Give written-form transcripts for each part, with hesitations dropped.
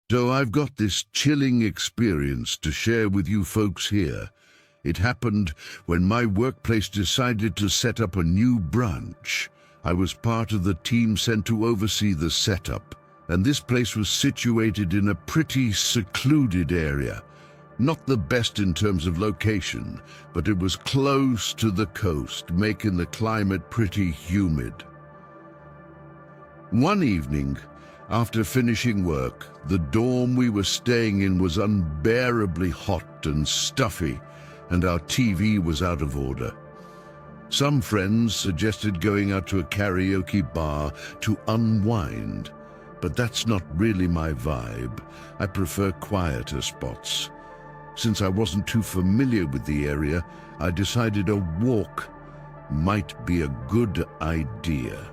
So I've got this chilling experience to share with you folks here. It happened when my workplace decided to set up a new branch. I was part of the team sent to oversee the setup, and this place was situated in a pretty secluded area. Not the best in terms of location, but it was close to the coast, making the climate pretty humid. One evening, after finishing work, the dorm we were staying in was unbearably hot and stuffy, and our TV was out of order. Some friends suggested going out to a karaoke bar to unwind, but that's not really my vibe. I prefer quieter spots. Since I wasn't too familiar with the area, I decided a walk might be a good idea.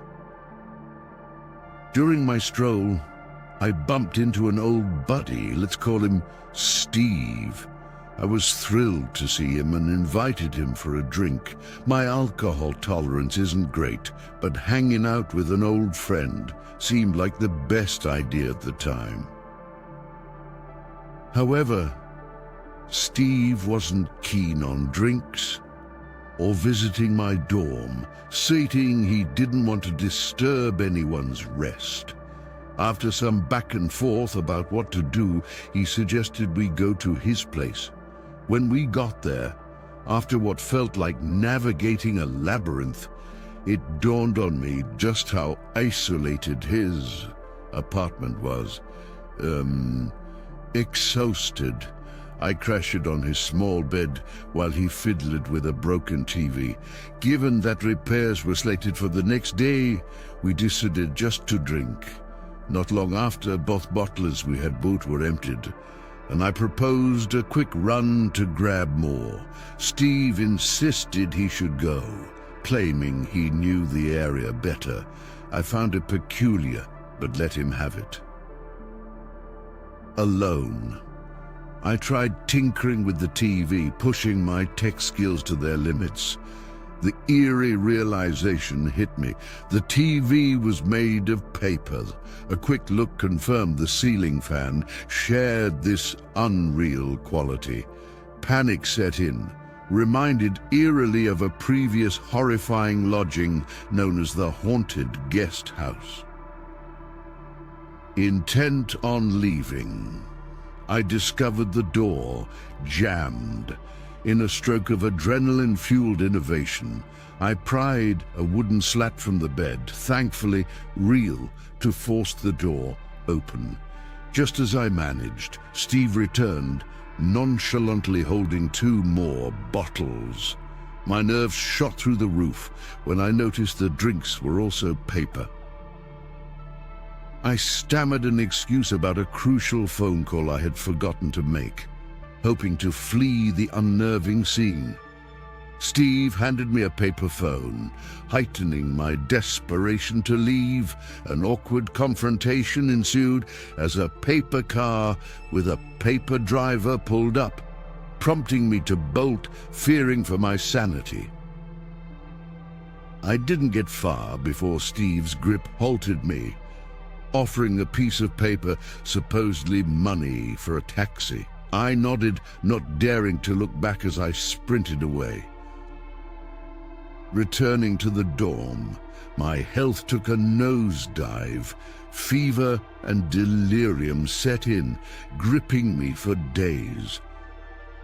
During my stroll, I bumped into an old buddy, let's call him Steve. I was thrilled to see him and invited him for a drink. My alcohol tolerance isn't great, but hanging out with an old friend seemed like the best idea at the time. However, Steve wasn't keen on drinks or visiting my dorm, stating he didn't want to disturb anyone's rest. After some back and forth about what to do, he suggested we go to his place. When we got there, after what felt like navigating a labyrinth, it dawned on me just how isolated his apartment was. Exhausted, I crashed on his small bed while he fiddled with a broken TV. Given that repairs were slated for the next day, we decided just to drink. Not long after, both bottles we had bought were emptied, and I proposed a quick run to grab more. Steve insisted he should go, claiming he knew the area better. I found it peculiar, but let him have it. Alone, I tried tinkering with the TV, pushing my tech skills to their limits. The eerie realization hit me. The TV was made of paper. A quick look confirmed the ceiling fan shared this unreal quality. Panic set in, reminded eerily of a previous horrifying lodging known as the Haunted Guest House. Intent on leaving, I discovered the door jammed. In a stroke of adrenaline-fueled innovation, I pried a wooden slat from the bed, thankfully real, to force the door open. Just as I managed, Steve returned, nonchalantly holding 2 more bottles. My nerves shot through the roof when I noticed the drinks were also paper. I stammered an excuse about a crucial phone call I had forgotten to make, hoping to flee the unnerving scene. Steve handed me a paper phone, heightening my desperation to leave. An awkward confrontation ensued as a paper car with a paper driver pulled up, prompting me to bolt, fearing for my sanity. I didn't get far before Steve's grip halted me, offering a piece of paper, supposedly money, for a taxi. I nodded, not daring to look back as I sprinted away. Returning to the dorm, my health took a nosedive. Fever and delirium set in, gripping me for days.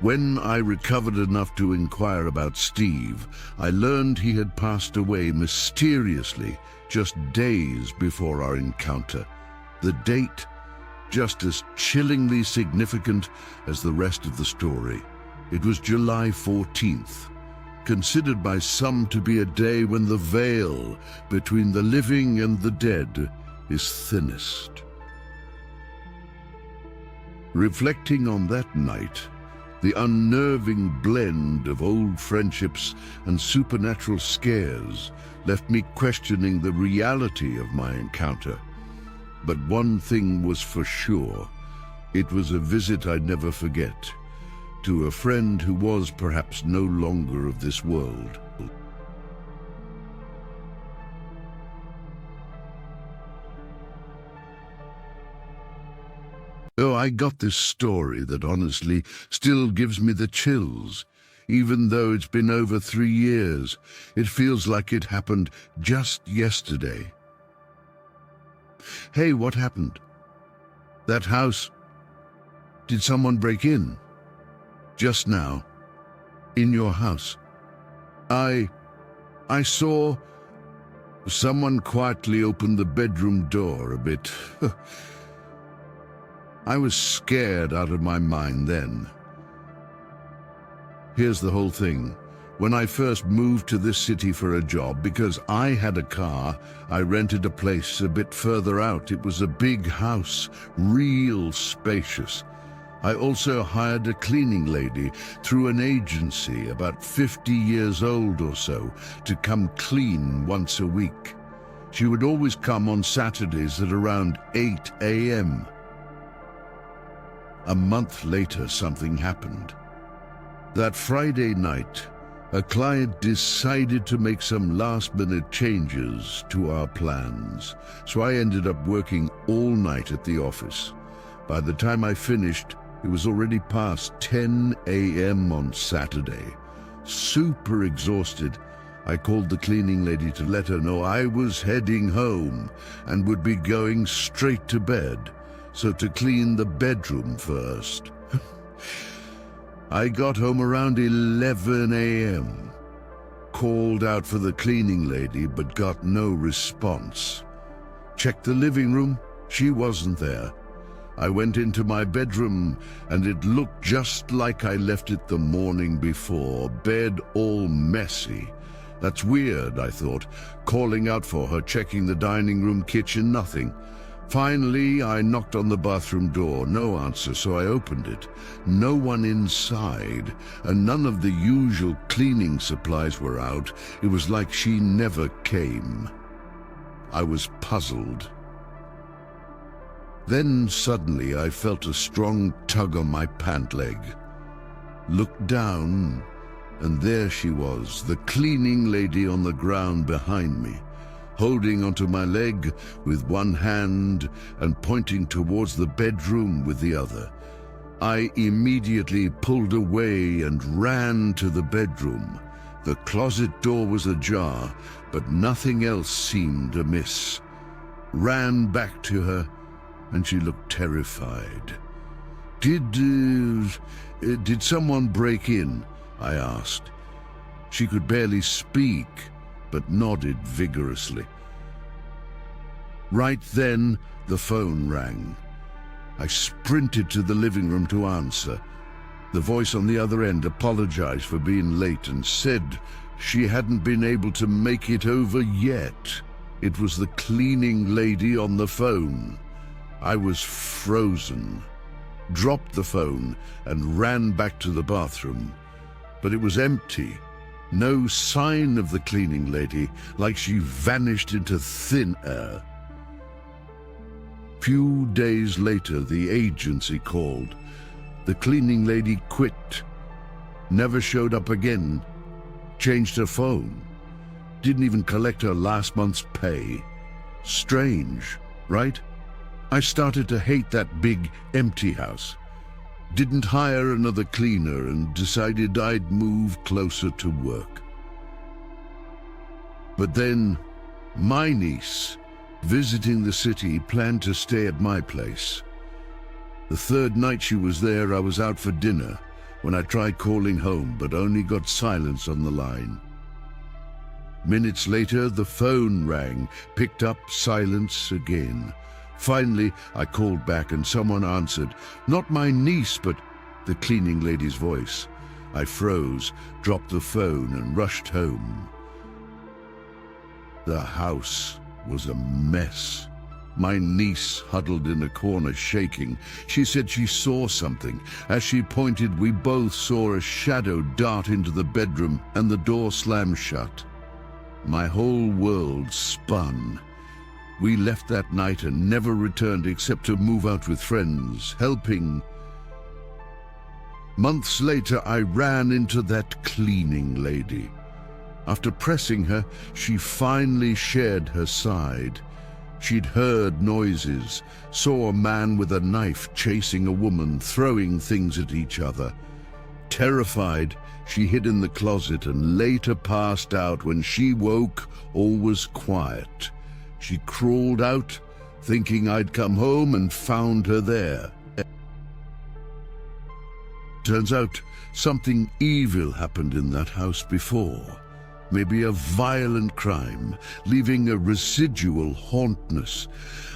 When I recovered enough to inquire about Steve, I learned he had passed away mysteriously just days before our encounter. The date, just as chillingly significant as the rest of the story. It was July 14th, considered by some to be a day when the veil between the living and the dead is thinnest. Reflecting on that night, the unnerving blend of old friendships and supernatural scares left me questioning the reality of my encounter. But one thing was for sure. It was a visit I'd never forget, to a friend who was perhaps no longer of this world. Oh, I got this story that honestly still gives me the chills. Even though it's been over 3 years, it feels like it happened just yesterday. Hey, what happened? That house... Did someone break in? Just now? In your house? I saw someone quietly open the bedroom door a bit. I was scared out of my mind then. Here's the whole thing. When I first moved to this city for a job, because I had a car, I rented a place a bit further out. It was a big house, real spacious. I also hired a cleaning lady through an agency, about 50 years old or so, to come clean once a week. She would always come on Saturdays at around 8 a.m. A month later, something happened. That Friday night, a client decided to make some last-minute changes to our plans, so I ended up working all night at the office. By the time I finished, it was already past 10 a.m. on Saturday. Super exhausted, I called the cleaning lady to let her know I was heading home and would be going straight to bed, so to clean the bedroom first. I got home around 11 a.m. Called out for the cleaning lady, but got no response. Checked the living room, she wasn't there. I went into my bedroom, and it looked just like I left it the morning before, bed all messy. That's weird, I thought, calling out for her, checking the dining room, kitchen, nothing. Finally, I knocked on the bathroom door, no answer, so I opened it. No one inside, and none of the usual cleaning supplies were out. It was like she never came. I was puzzled. Then suddenly I felt a strong tug on my pant leg. Looked down, and there she was, the cleaning lady on the ground behind me, holding onto my leg with one hand and pointing towards the bedroom with the other. I immediately pulled away and ran to the bedroom. The closet door was ajar, but nothing else seemed amiss. Ran back to her, and she looked terrified. Did someone break in?" I asked. She could barely speak, but nodded vigorously. Right then, the phone rang. I sprinted to the living room to answer. The voice on the other end apologized for being late and said she hadn't been able to make it over yet. It was the cleaning lady on the phone. I was frozen, dropped the phone and ran back to the bathroom. But it was empty. No sign of the cleaning lady, like she vanished into thin air. Few days later, the agency called. The cleaning lady quit, never showed up again, changed her phone, didn't even collect her last month's pay. Strange, right? I started to hate that big, empty house. Didn't hire another cleaner and decided I'd move closer to work. But then, my niece, visiting the city, planned to stay at my place. The third night she was there, I was out for dinner when I tried calling home, but only got silence on the line. Minutes later, the phone rang, picked up, silence again. Finally, I called back and someone answered. Not my niece, but the cleaning lady's voice. I froze, dropped the phone and rushed home. The house was a mess. My niece huddled in a corner, shaking. She said she saw something. As she pointed, we both saw a shadow dart into the bedroom and the door slammed shut. My whole world spun. We left that night and never returned except to move out with friends, helping. Months later, I ran into that cleaning lady. After pressing her, she finally shared her side. She'd heard noises, saw a man with a knife chasing a woman, throwing things at each other. Terrified, she hid in the closet and later passed out. When she woke, all was quiet. She crawled out, thinking I'd come home, and found her there. Turns out something evil happened in that house before. Maybe a violent crime, leaving a residual hauntness.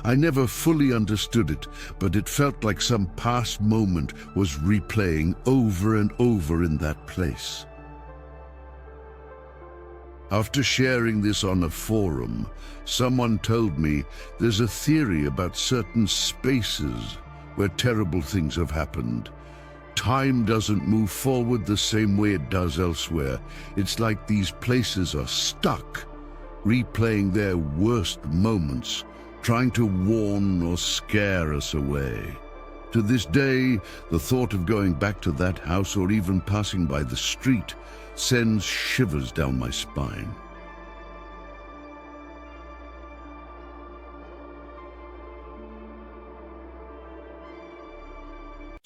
I never fully understood it, but it felt like some past moment was replaying over and over in that place. After sharing this on a forum, someone told me there's a theory about certain spaces where terrible things have happened. Time doesn't move forward the same way it does elsewhere. It's like these places are stuck, replaying their worst moments, trying to warn or scare us away. To this day, the thought of going back to that house or even passing by the street sends shivers down my spine.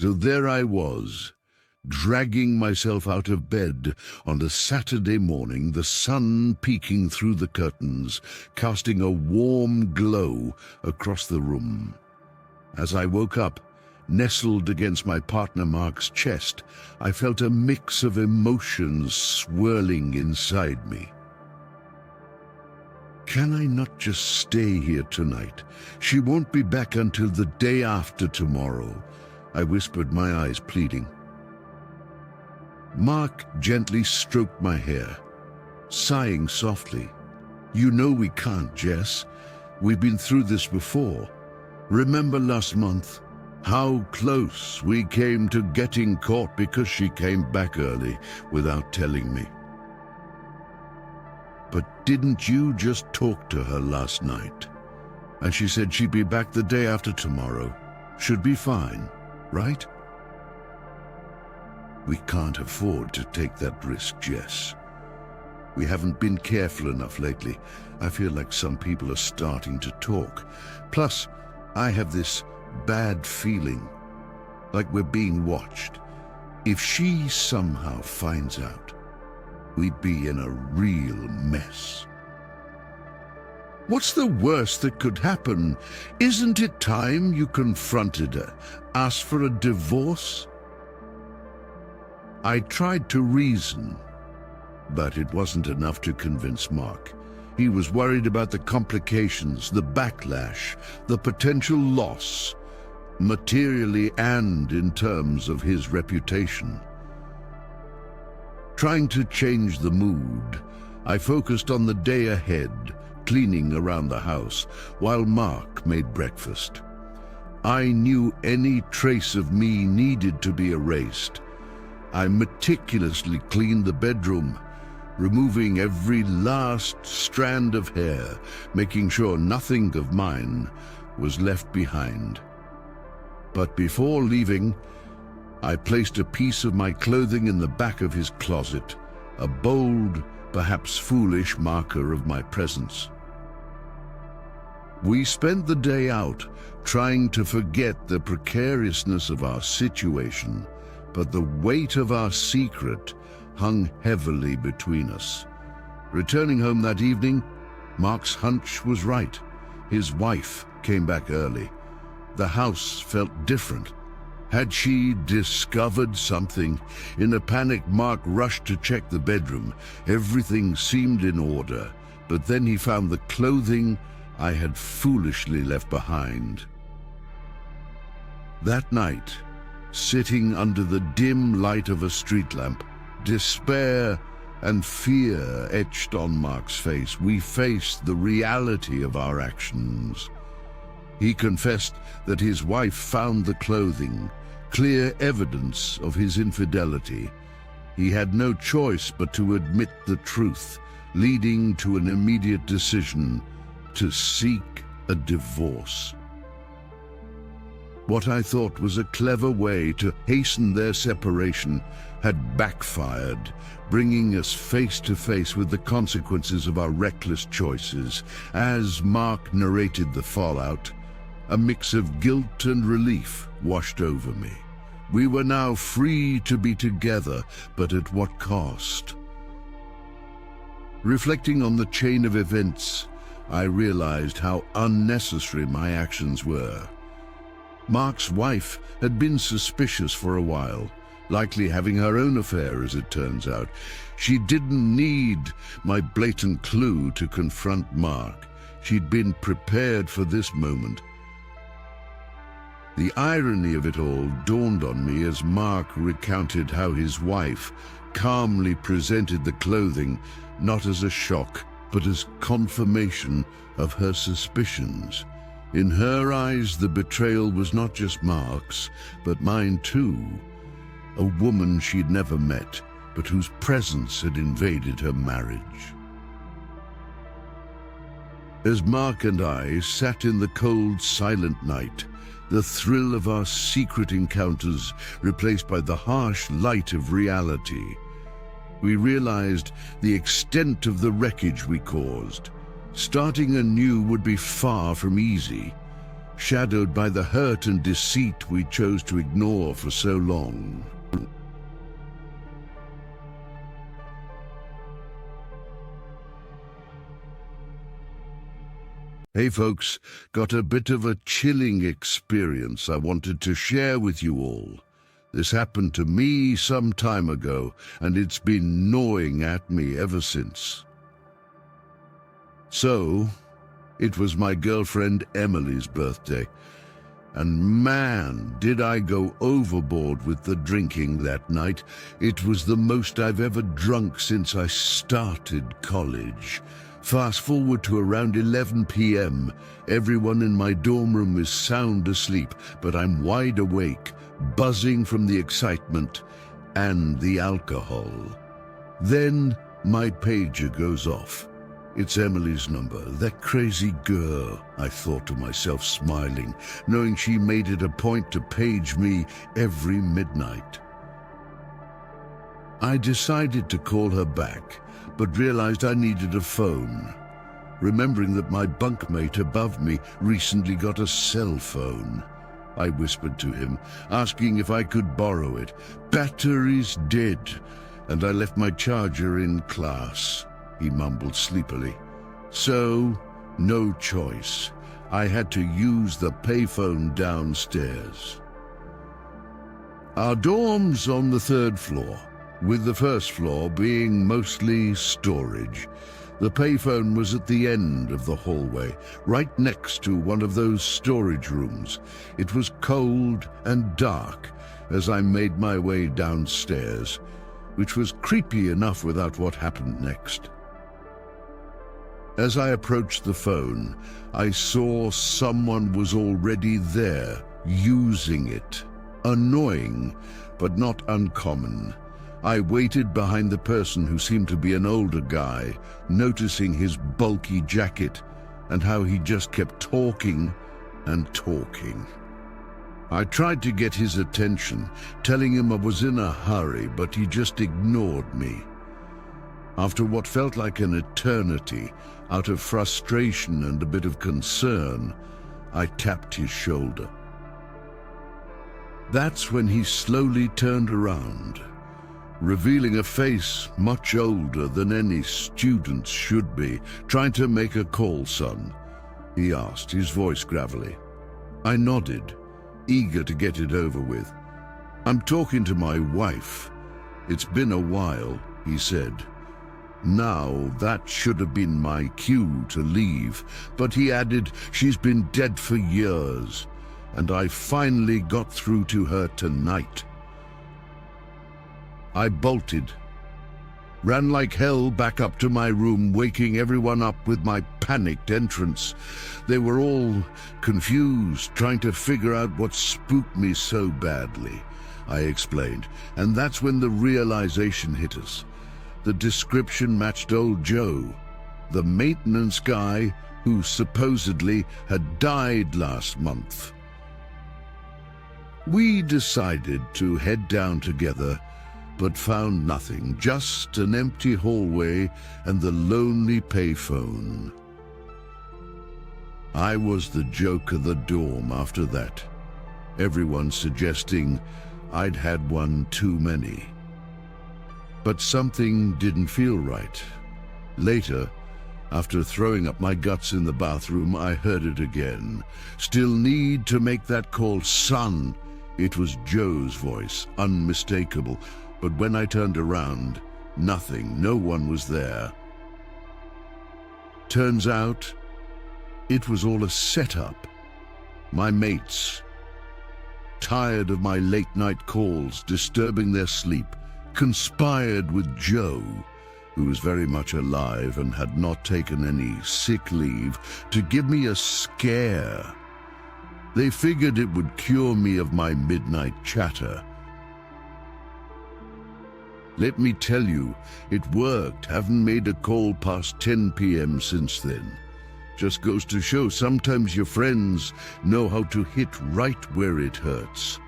So there I was, dragging myself out of bed on a Saturday morning, the sun peeking through the curtains, casting a warm glow across the room. As I woke up, nestled against my partner Mark's chest, I felt a mix of emotions swirling inside me. Can I not just stay here tonight? She won't be back until the day after tomorrow, I whispered, my eyes pleading. Mark gently stroked my hair, sighing softly. You know we can't, Jess. We've been through this before. Remember last month? How close we came to getting caught because she came back early without telling me. But didn't you just talk to her last night? And she said she'd be back the day after tomorrow. Should be fine. Right? We can't afford to take that risk, Jess. We haven't been careful enough lately. I feel like some people are starting to talk. Plus, I have this bad feeling, like we're being watched. If she somehow finds out, we'd be in a real mess. What's the worst that could happen? Isn't it time you confronted her, asked for a divorce? I tried to reason, but it wasn't enough to convince Mark. He was worried about the complications, the backlash, the potential loss, materially and in terms of his reputation. Trying to change the mood, I focused on the day ahead, cleaning around the house while Mark made breakfast. I knew any trace of me needed to be erased. I meticulously cleaned the bedroom, removing every last strand of hair, making sure nothing of mine was left behind. But before leaving, I placed a piece of my clothing in the back of his closet, a bold, perhaps foolish marker of my presence. We spent the day out, trying to forget the precariousness of our situation, but the weight of our secret hung heavily between us. Returning home that evening, Mark's hunch was right. His wife came back early. The house felt different. Had she discovered something? In a panic, Mark rushed to check the bedroom. Everything seemed in order, but then he found the clothing I had foolishly left behind. That night, sitting under the dim light of a street lamp, despair and fear etched on Mark's face. We faced the reality of our actions. He confessed that his wife found the clothing, clear evidence of his infidelity. He had no choice but to admit the truth, leading to an immediate decision to seek a divorce. What I thought was a clever way to hasten their separation had backfired, bringing us face to face with the consequences of our reckless choices. As Mark narrated the fallout, a mix of guilt and relief washed over me. We were now free to be together, but at what cost? Reflecting on the chain of events, I realized how unnecessary my actions were. Mark's wife had been suspicious for a while, likely having her own affair, as it turns out. She didn't need my blatant clue to confront Mark. She'd been prepared for this moment. The irony of it all dawned on me as Mark recounted how his wife calmly presented the clothing, not as a shock, but as confirmation of her suspicions. In her eyes, the betrayal was not just Mark's, but mine too. A woman she'd never met, but whose presence had invaded her marriage. As Mark and I sat in the cold, silent night, the thrill of our secret encounters replaced by the harsh light of reality, we realized the extent of the wreckage we caused. Starting anew would be far from easy, shadowed by the hurt and deceit we chose to ignore for so long. Hey folks, got a bit of a chilling experience I wanted to share with you all. This happened to me some time ago, and it's been gnawing at me ever since. So, it was my girlfriend Emily's birthday, and man, did I go overboard with the drinking that night. It was the most I've ever drunk since I started college. Fast forward to around 11 p.m. Everyone in my dorm room is sound asleep, but I'm wide awake, buzzing from the excitement and the alcohol. Then my pager goes off. It's Emily's number, that crazy girl, I thought to myself, smiling, knowing she made it a point to page me every midnight. I decided to call her back, but realized I needed a phone. Remembering that my bunkmate above me recently got a cell phone, I whispered to him, asking if I could borrow it. "Battery's dead, and I left my charger in class," he mumbled sleepily. So, no choice. I had to use the payphone downstairs. Our dorm's on the 3rd floor, with the 1st floor being mostly storage. The payphone was at the end of the hallway, right next to one of those storage rooms. It was cold and dark as I made my way downstairs, which was creepy enough without what happened next. As I approached the phone, I saw someone was already there, using it. Annoying, but not uncommon. I waited behind the person who seemed to be an older guy, noticing his bulky jacket and how he just kept talking and talking. I tried to get his attention, telling him I was in a hurry, but he just ignored me. After what felt like an eternity, out of frustration and a bit of concern, I tapped his shoulder. That's when he slowly turned around, revealing a face much older than any student should be. "Trying to make a call, son?" he asked, his voice gravelly. I nodded, eager to get it over with. "I'm talking to my wife. It's been a while," he said. Now, that should have been my cue to leave, but he added, "She's been dead for years, and I finally got through to her tonight." I bolted, ran like hell back up to my room, waking everyone up with my panicked entrance. They were all confused, trying to figure out what spooked me so badly, I explained, and that's when the realization hit us. The description matched old Joe, the maintenance guy who supposedly had died last month. We decided to head down together, but found nothing, just an empty hallway and the lonely payphone. I was the joke of the dorm after that, everyone suggesting I'd had one too many. But something didn't feel right. Later, after throwing up my guts in the bathroom, I heard it again. Still need to make that call, son. It was Joe's voice, unmistakable. But when I turned around, nothing, no one was there. Turns out, it was all a setup. My mates, tired of my late-night calls disturbing their sleep, conspired with Joe, who was very much alive and had not taken any sick leave, to give me a scare. They figured it would cure me of my midnight chatter. Let me tell you, it worked. Haven't made a call past 10 p.m. since then. Just goes to show sometimes your friends know how to hit right where it hurts.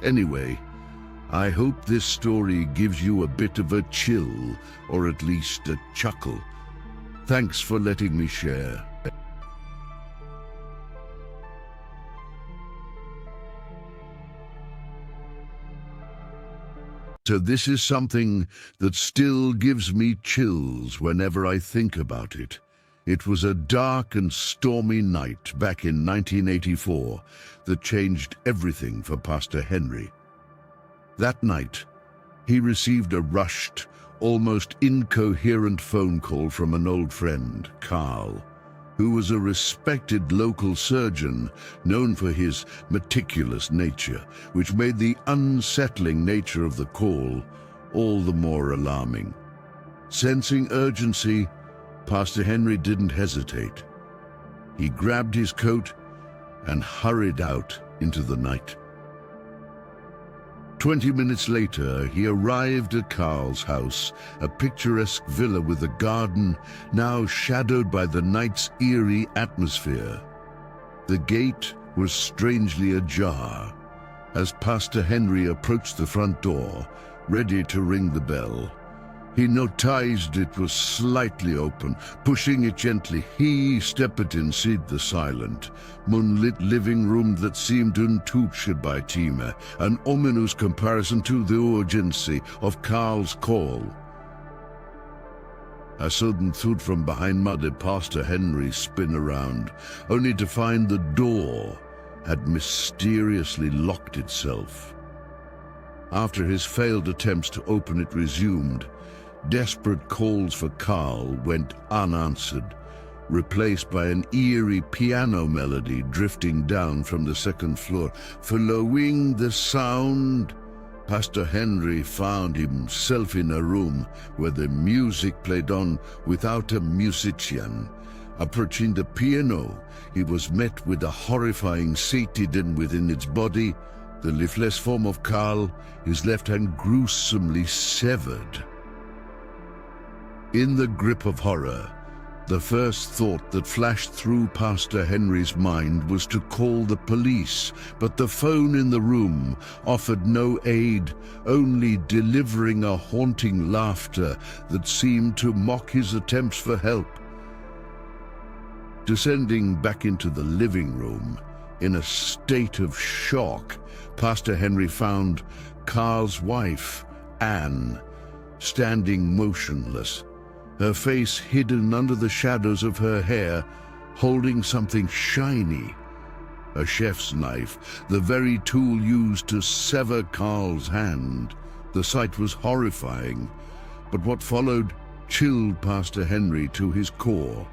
Anyway, I hope this story gives you a bit of a chill, or at least a chuckle. Thanks for letting me share. So this is something that still gives me chills whenever I think about it. It was a dark and stormy night back in 1984 that changed everything for Pastor Henry. That night, he received a rushed, almost incoherent phone call from an old friend, Carl, who was a respected local surgeon known for his meticulous nature, which made the unsettling nature of the call all the more alarming. Sensing urgency, Pastor Henry didn't hesitate. He grabbed his coat and hurried out into the night. 20 minutes later, he arrived at Carl's house, a picturesque villa with a garden now shadowed by the night's eerie atmosphere. The gate was strangely ajar. As Pastor Henry approached the front door, ready to ring the bell, he noticed it was slightly open. Pushing it gently, he stepped inside the silent, moonlit living room that seemed untouched by time, an ominous comparison to the urgency of Carl's call. A sudden thud from behind made Pastor Henry spin around, only to find the door had mysteriously locked itself. After his failed attempts to open it resumed, desperate calls for Carl went unanswered, replaced by an eerie piano melody drifting down from the second floor. Following the sound, Pastor Henry found himself in a room where the music played on without a musician. Approaching the piano, he was met with a horrifying sight hidden within its body, the lifeless form of Carl, his left hand gruesomely severed. In the grip of horror, the first thought that flashed through Pastor Henry's mind was to call the police, but the phone in the room offered no aid, only delivering a haunting laughter that seemed to mock his attempts for help. Descending back into the living room, in a state of shock, Pastor Henry found Carl's wife, Anne, standing motionless, her face hidden under the shadows of her hair, holding something shiny. A chef's knife, the very tool used to sever Carl's hand. The sight was horrifying, but what followed chilled Pastor Henry to his core.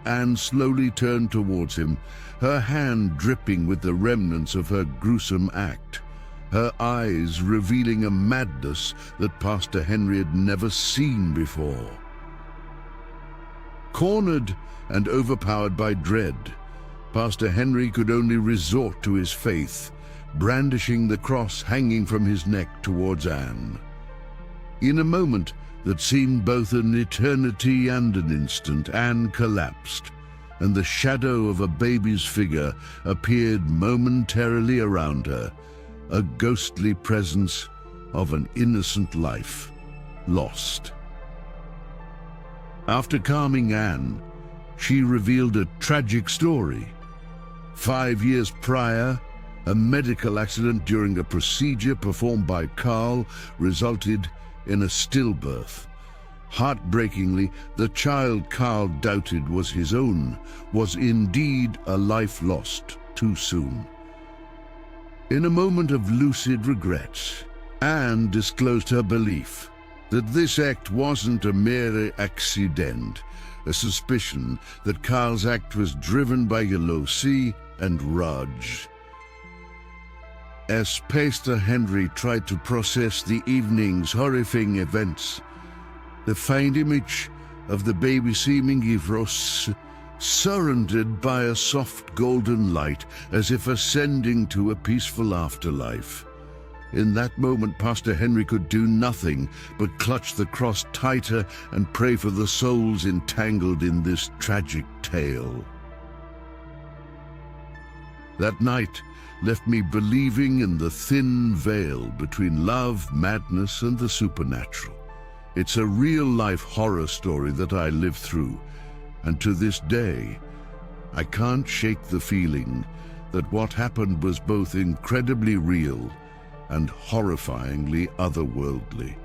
Anne slowly turned towards him, her hand dripping with the remnants of her gruesome act, her eyes revealing a madness that Pastor Henry had never seen before. Cornered and overpowered by dread, Pastor Henry could only resort to his faith, brandishing the cross hanging from his neck towards Anne. In a moment that seemed both an eternity and an instant, Anne collapsed, and the shadow of a baby's figure appeared momentarily around her, a ghostly presence of an innocent life lost. After calming Anne, she revealed a tragic story. 5 years prior, a medical accident during a procedure performed by Carl resulted in a stillbirth. Heartbreakingly, the child Carl doubted was his own was indeed a life lost too soon. In a moment of lucid regret, Anne disclosed her belief that this act wasn't a mere accident, a suspicion that Carl's act was driven by Yellow and Raj. As Pastor Henry tried to process the evening's horrifying events, the faint image of the baby seemingly was surrounded by a soft golden light, as if ascending to a peaceful afterlife. In that moment, Pastor Henry could do nothing but clutch the cross tighter and pray for the souls entangled in this tragic tale. That night left me believing in the thin veil between love, madness, and the supernatural. It's a real-life horror story that I lived through, and to this day, I can't shake the feeling that what happened was both incredibly real and horrifyingly otherworldly.